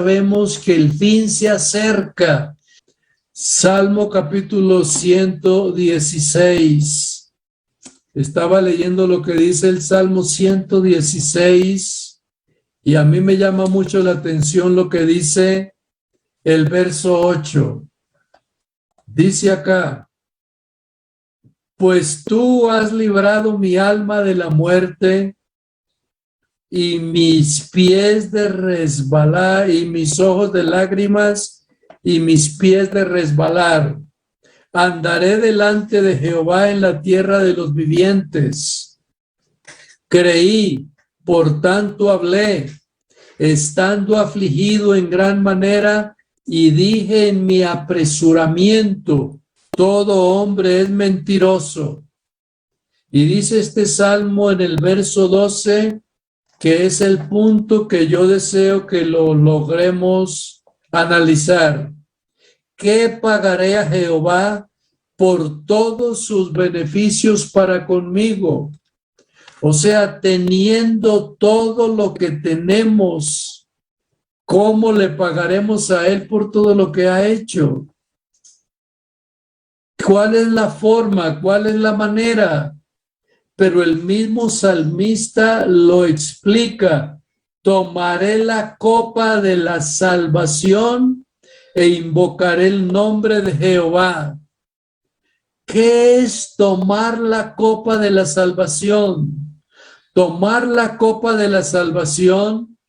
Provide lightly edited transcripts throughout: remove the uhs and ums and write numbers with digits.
sabemos que el fin se acerca. Salmo capítulo 116. Estaba leyendo lo que dice el Salmo 116 y a mí me llama mucho la atención lo que dice el verso 8. Dice acá: pues tú has librado mi alma de la muerte y mis pies de resbalar y mis ojos de lágrimas y mis pies de resbalar. Andaré delante de Jehová en la tierra de los vivientes. Creí, por tanto hablé, estando afligido en gran manera, y dije en mi apresuramiento: todo hombre es mentiroso. Y dice este salmo en el verso 12, que es el punto que yo deseo que lo logremos analizar. ¿Qué pagaré a Jehová por todos sus beneficios para conmigo? O sea, teniendo todo lo que tenemos, ¿cómo le pagaremos a Él por todo lo que ha hecho? ¿Cuál es la forma? ¿Cuál es la manera? Pero el mismo salmista lo explica: tomaré la copa de la salvación e invocaré el nombre de Jehová. ¿Qué es tomar la copa de la salvación? Tomar la copa de la salvación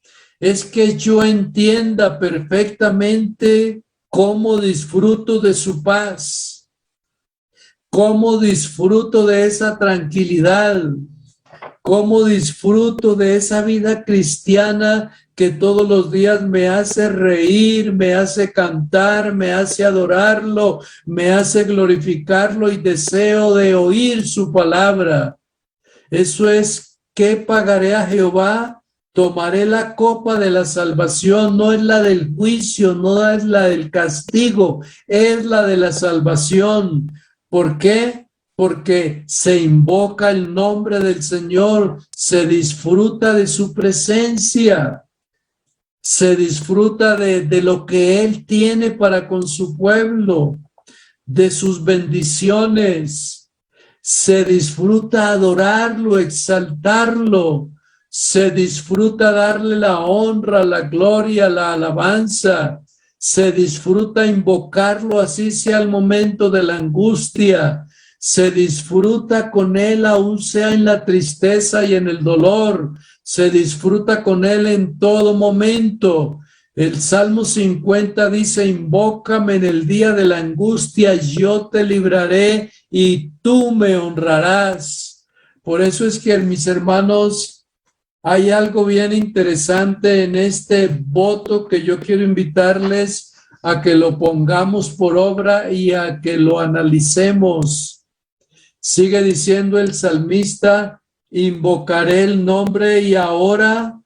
es que yo entienda perfectamente cómo disfruto de su paz, cómo disfruto de esa tranquilidad, cómo disfruto de esa vida cristiana que todos los días me hace reír, me hace cantar, me hace adorarlo, me hace glorificarlo y deseo de oír su palabra. Eso es: ¿qué pagaré a Jehová? Tomaré la copa de la salvación. No es la del juicio, no es la del castigo, es la de la salvación. ¿Por qué? Porque se invoca el nombre del Señor, se disfruta de su presencia, se disfruta de lo que Él tiene para con su pueblo, de sus bendiciones, se disfruta adorarlo, exaltarlo, se disfruta darle la honra, la gloria, la alabanza, se disfruta invocarlo así sea el momento de la angustia, se disfruta con Él aún sea en la tristeza y en el dolor, se disfruta con Él en todo momento. El Salmo 50 dice: invócame en el día de la angustia, yo te libraré y tú me honrarás. Por eso es que, mis hermanos, hay algo bien interesante en este voto que yo quiero invitarles a que lo pongamos por obra y a que lo analicemos. Sigue diciendo el salmista: invocaré el nombre y ahora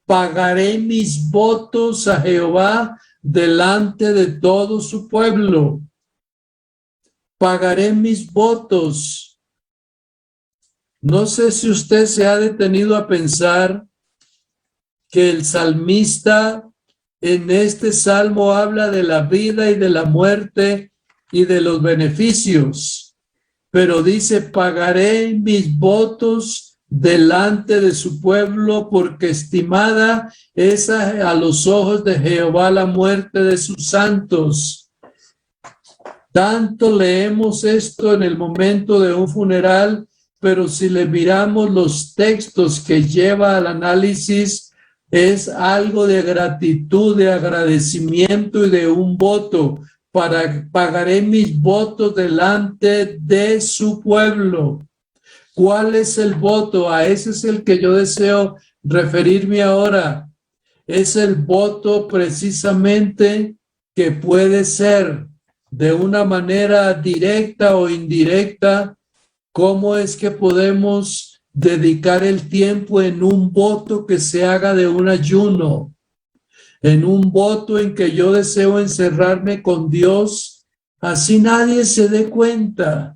pagaré mis votos a Jehová delante de todo su pueblo. Pagaré mis votos. No sé si usted se ha detenido a pensar que el salmista en este salmo habla de la vida y de la muerte y de los beneficios, pero dice: pagaré mis votos delante de su pueblo, porque estimada es a los ojos de Jehová la muerte de sus santos. Tanto leemos esto en el momento de un funeral, pero si le miramos los textos que lleva al análisis, es algo de gratitud, de agradecimiento y de un voto. Pagaré mis votos delante de su pueblo. ¿Cuál es el voto? A ese es el que yo deseo referirme ahora. Es el voto precisamente que puede ser de una manera directa o indirecta. ¿Cómo es que podemos dedicar el tiempo en un voto que se haga de un ayuno? En un voto en que yo deseo encerrarme con Dios, así nadie se dé cuenta.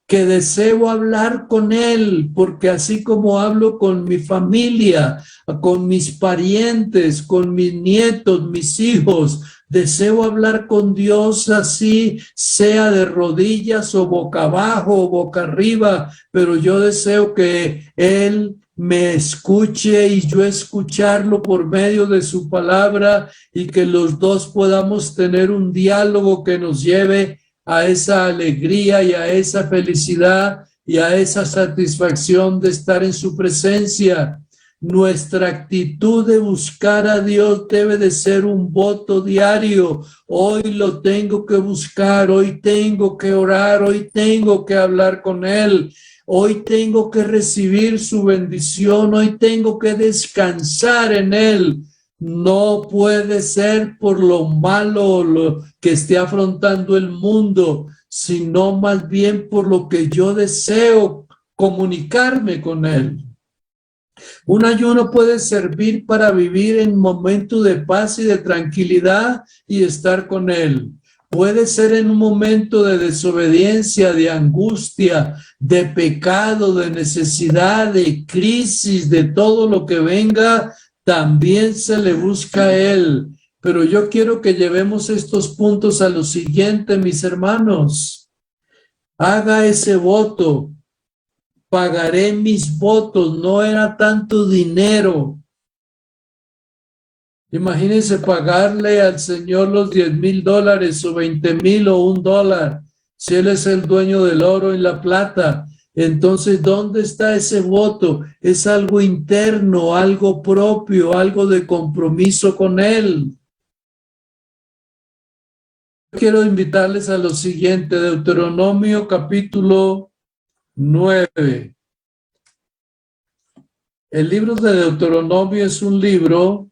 que deseo hablar con Él, porque así como hablo con mi familia, con mis parientes, con mis nietos, mis hijos, deseo hablar con Dios así, sea de rodillas o boca abajo o boca arriba, pero yo deseo que Él me escuche y yo escucharlo por medio de su palabra y que los dos podamos tener un diálogo que nos lleve a esa alegría y a esa felicidad y a esa satisfacción de estar en su presencia. Nuestra actitud de buscar a Dios debe de ser un voto diario. Hoy lo tengo que buscar, hoy tengo que orar, hoy tengo que hablar con Él. Hoy tengo que recibir su bendición, hoy tengo que descansar en Él. No puede ser por lo malo lo que esté afrontando el mundo, sino más bien por lo que yo deseo comunicarme con Él. Un ayuno puede servir para vivir en momentos de paz y de tranquilidad y estar con Él. Puede ser en un momento de desobediencia, de angustia, de pecado, de necesidad, de crisis, de todo lo que venga, también se le busca a Él. Pero yo quiero que llevemos estos puntos a lo siguiente, mis hermanos. Haga ese voto. Pagaré mis votos, no era tanto dinero. Imagínense pagarle al Señor los $10,000 o 20,000 o $1, si Él es el dueño del oro y la plata. Entonces, ¿dónde está ese voto? Es algo interno, algo propio, algo de compromiso con Él. Quiero invitarles a lo siguiente, Deuteronomio capítulo 9. El libro de Deuteronomio es un libro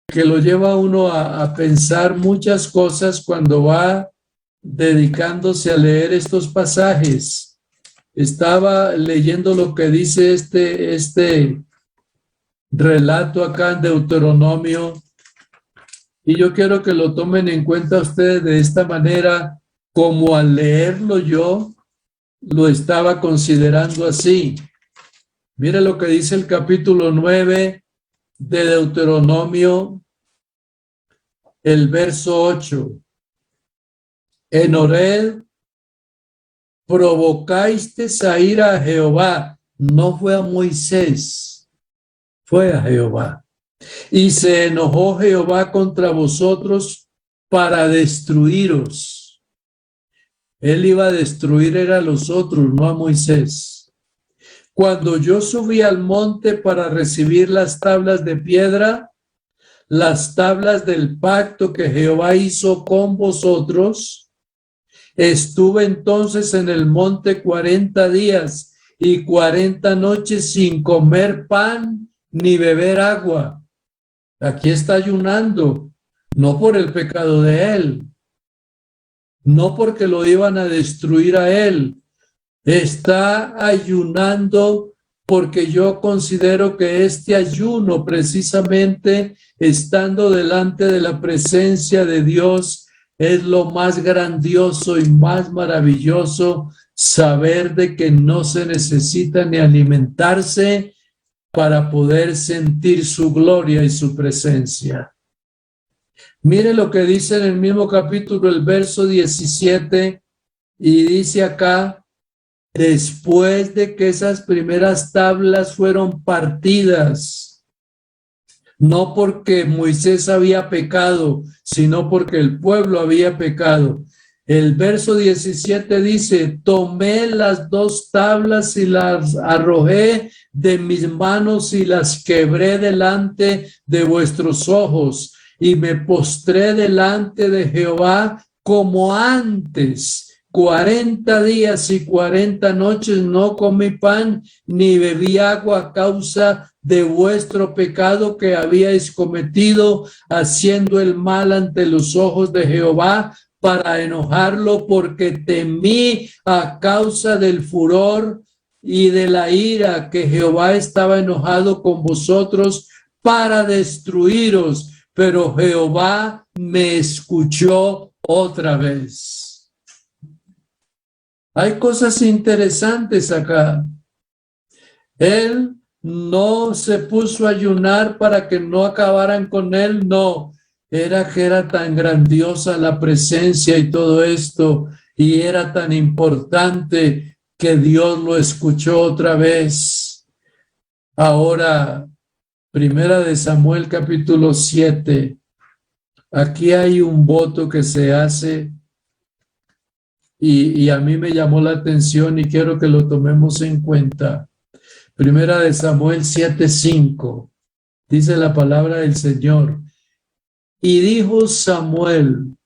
que lo lleva a uno a pensar muchas cosas cuando va dedicándose a leer estos pasajes. Estaba leyendo lo que dice este relato acá en Deuteronomio y yo quiero que lo tomen en cuenta ustedes de esta manera, como al leerlo yo lo estaba considerando así. Mire lo que dice el capítulo 9 de Deuteronomio, el verso 8. En Horeb provocasteis a ira a Jehová. No fue a Moisés, fue a Jehová. Y se enojó Jehová contra vosotros para destruiros. Él iba a destruir era a los otros, no a Moisés. Cuando yo subí al monte para recibir las tablas de piedra, las tablas del pacto que Jehová hizo con vosotros, estuve entonces en el monte 40 días y 40 noches sin comer pan ni beber agua. Aquí está ayunando, no por el pecado de él, no porque lo iban a destruir a él. Está ayunando porque yo considero que este ayuno, precisamente estando delante de la presencia de Dios, es lo más grandioso y más maravilloso, saber de que no se necesita ni alimentarse para poder sentir su gloria y su presencia. Mire lo que dice en el mismo capítulo, el verso 17, y dice acá: después de que esas primeras tablas fueron partidas, no porque Moisés había pecado, sino porque el pueblo había pecado. El verso 17 dice: tomé las 2 tablas y las arrojé de mis manos y las quebré delante de vuestros ojos, y me postré delante de Jehová como antes. 40 días y 40 noches no comí pan ni bebí agua a causa de vuestro pecado que habíais cometido, haciendo el mal ante los ojos de Jehová, para enojarlo, porque temí a causa del furor y de la ira que Jehová estaba enojado con vosotros para destruiros, pero Jehová me escuchó otra vez. Hay cosas interesantes acá. Él no se puso a ayunar para que no acabaran con él, no. Era que era tan grandiosa la presencia y todo esto, y era tan importante que Dios lo escuchó otra vez. Ahora, Primera de Samuel capítulo 7. Aquí hay un voto que se hace y a mí me llamó la atención y quiero que lo tomemos en cuenta. Primera de Samuel 7:5. Dice la palabra del Señor. Y dijo Samuel,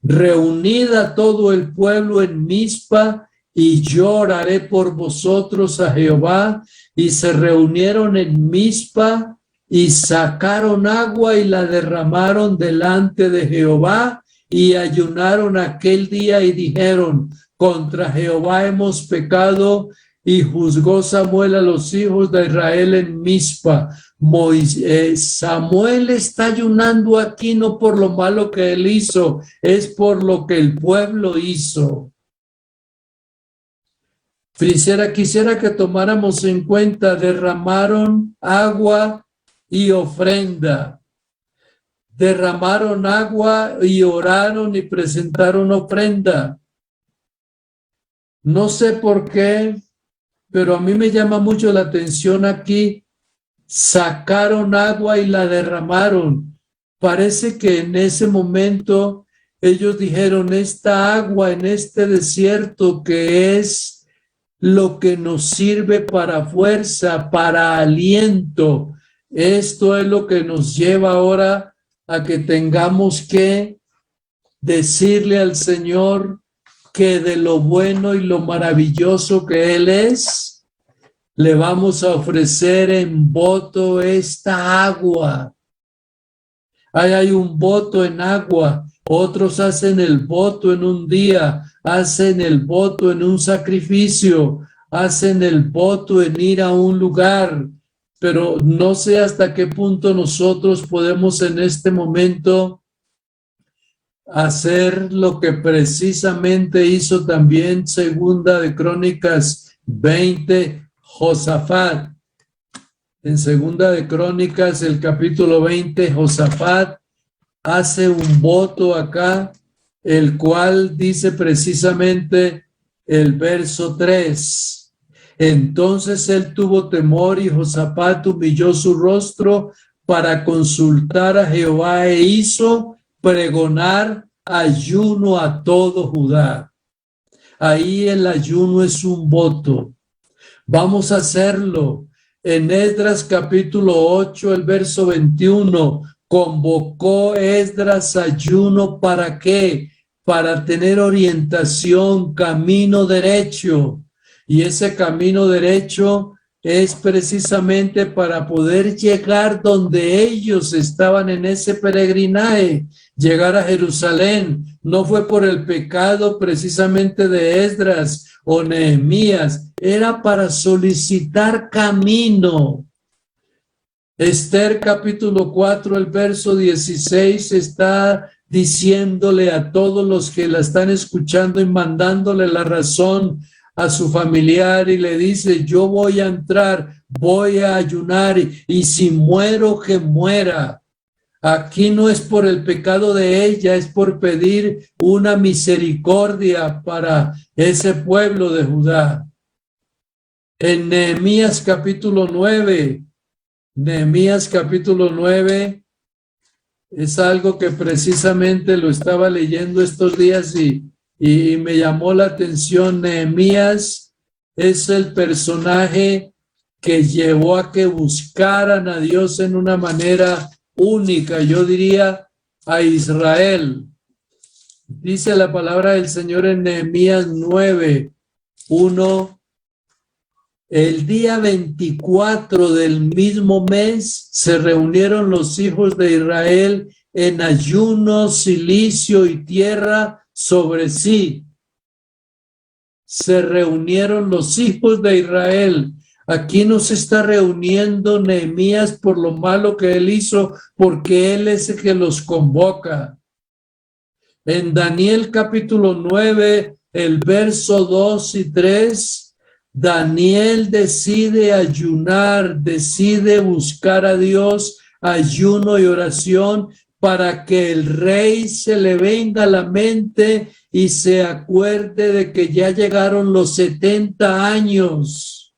reunid a todo el pueblo en Mizpa y yo oraré por vosotros a Jehová. Y se reunieron en Mizpa y sacaron agua y la derramaron delante de Jehová y ayunaron aquel día y dijeron, contra Jehová hemos pecado. Y juzgó Samuel a los hijos de Israel en Mizpa. Samuel está ayunando aquí no por lo malo que él hizo, es por lo que el pueblo hizo. Quisiera que tomáramos en cuenta, derramaron agua y ofrenda. Derramaron agua y oraron y presentaron ofrenda. No sé por qué, pero a mí me llama mucho la atención aquí. Sacaron agua y la derramaron. Parece que en ese momento ellos dijeron, esta agua en este desierto que es lo que nos sirve para fuerza, para aliento. Esto es lo que nos lleva ahora a que tengamos que decirle al Señor que de lo bueno y lo maravilloso que Él es, le vamos a ofrecer en voto esta agua. Ahí hay un voto en agua. Otros hacen el voto en un día, hacen el voto en un sacrificio, hacen el voto en ir a un lugar, pero no sé hasta qué punto nosotros podemos en este momento hacer lo que precisamente hizo también Segunda de Crónicas 20, Josafat. En Segunda de Crónicas, el capítulo 20, Josafat hace un voto acá, el cual dice precisamente el verso 3. Entonces él tuvo temor y Josafat humilló su rostro para consultar a Jehová e hizo pregonar ayuno a todo Judá. Ahí el ayuno es un voto. Vamos a hacerlo. En Esdras capítulo 8, el verso 21, convocó Esdras ayuno ¿para qué? Para tener orientación, camino derecho. Y ese camino derecho es precisamente para poder llegar donde ellos estaban en ese peregrinaje, llegar a Jerusalén. No fue por el pecado precisamente de Esdras o Nehemías, era para solicitar camino. Esther capítulo 4, el verso 16 está diciéndole a todos los que la están escuchando y mandándole la razón a su familiar y le dice, yo voy a entrar, voy a ayunar y si muero, que muera. Aquí no es por el pecado de ella, es por pedir una misericordia para ese pueblo de Judá. En Nehemías capítulo 9, es algo que precisamente lo estaba leyendo estos días y me llamó la atención. Nehemías es el personaje que llevó a que buscaran a Dios en una manera única, yo diría a Israel. Dice la palabra del Señor en Nehemías 9:1. El día 24 del mismo mes se reunieron los hijos de Israel en ayuno, cilicio y tierra sobre sí. Se reunieron los hijos de Israel. Aquí no se está reuniendo Nehemías por lo malo que él hizo, porque él es el que los convoca. En Daniel capítulo 9, el verso 2 y 3, Daniel decide ayunar, decide buscar a Dios, ayuno y oración, para que el rey se le venga a la mente y se acuerde de que ya llegaron los 70 años.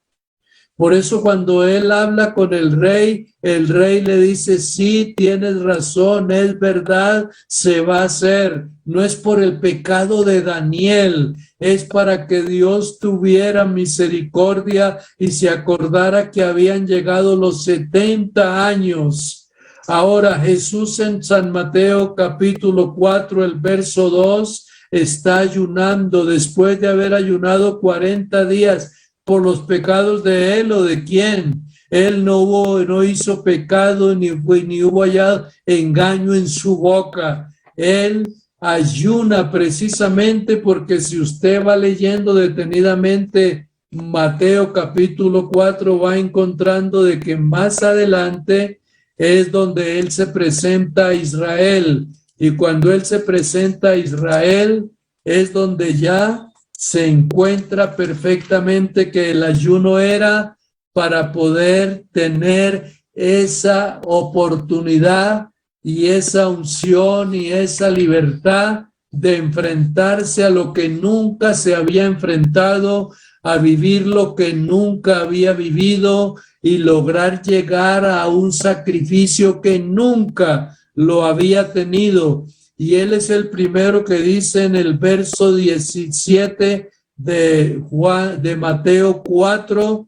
Por eso cuando él habla con el rey le dice, sí, tienes razón, es verdad, se va a hacer. No es por el pecado de Daniel, es para que Dios tuviera misericordia y se acordara que habían llegado los 70 años. Ahora Jesús en San Mateo capítulo 4, el verso 2, está ayunando después de haber ayunado 40 días. ¿Por los pecados de él o de quién? Él no hizo pecado ni hubo allá engaño en su boca. Él ayuna precisamente porque si usted va leyendo detenidamente Mateo capítulo 4, va encontrando de que más adelante es donde él se presenta a Israel. Y cuando él se presenta a Israel es donde ya se encuentra perfectamente que el ayuno era para poder tener esa oportunidad y esa unción y esa libertad de enfrentarse a lo que nunca se había enfrentado, a vivir lo que nunca había vivido y lograr llegar a un sacrificio que nunca lo había tenido. Y él es el primero que dice en el verso 17 de Mateo 4,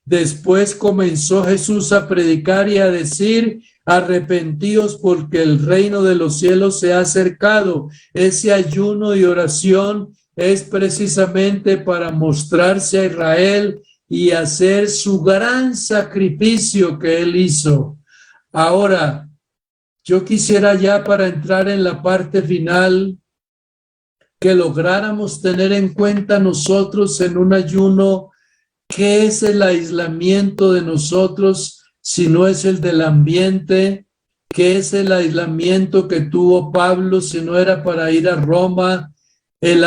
después comenzó Jesús a predicar y a decir, arrepentíos porque el reino de los cielos se ha acercado. Ese ayuno y oración es precisamente para mostrarse a Israel y hacer su gran sacrificio que él hizo. Ahora, yo quisiera ya para entrar en la parte final que lográramos tener en cuenta nosotros en un ayuno qué es el aislamiento de nosotros si no es el del ambiente, qué es el aislamiento que tuvo Pablo si no era para ir a Roma, el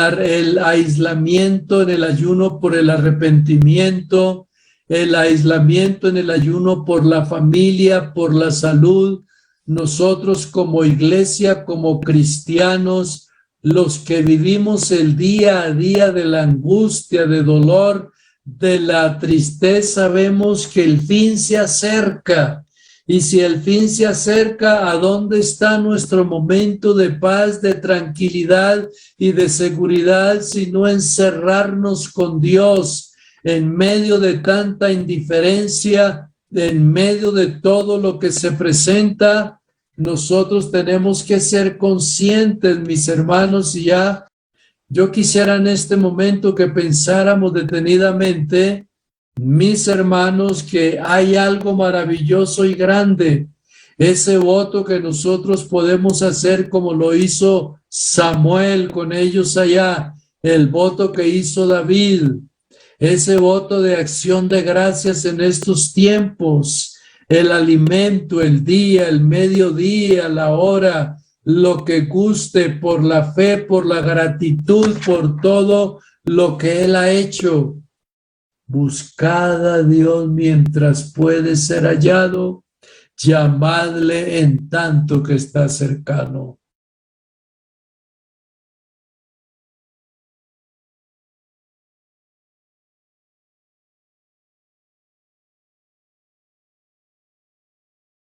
aislamiento en el ayuno por el arrepentimiento, el aislamiento en el ayuno por la familia, por la salud. Nosotros como iglesia, como cristianos, los que vivimos el día a día de la angustia, de dolor, de la tristeza, vemos que el fin se acerca. Y si el fin se acerca, ¿a dónde está nuestro momento de paz, de tranquilidad y de seguridad, sino encerrarnos con Dios en medio de tanta indiferencia, en medio de todo lo que se presenta? Nosotros tenemos que ser conscientes, mis hermanos, y ya yo quisiera en este momento que pensáramos detenidamente, mis hermanos, que hay algo maravilloso y grande, ese voto que nosotros podemos hacer como lo hizo Samuel con ellos allá, el voto que hizo David, ese voto de acción de gracias en estos tiempos, el alimento, el día, el mediodía, la hora, lo que guste, por la fe, por la gratitud, por todo lo que Él ha hecho. Buscad a Dios mientras puede ser hallado, llamadle en tanto que está cercano.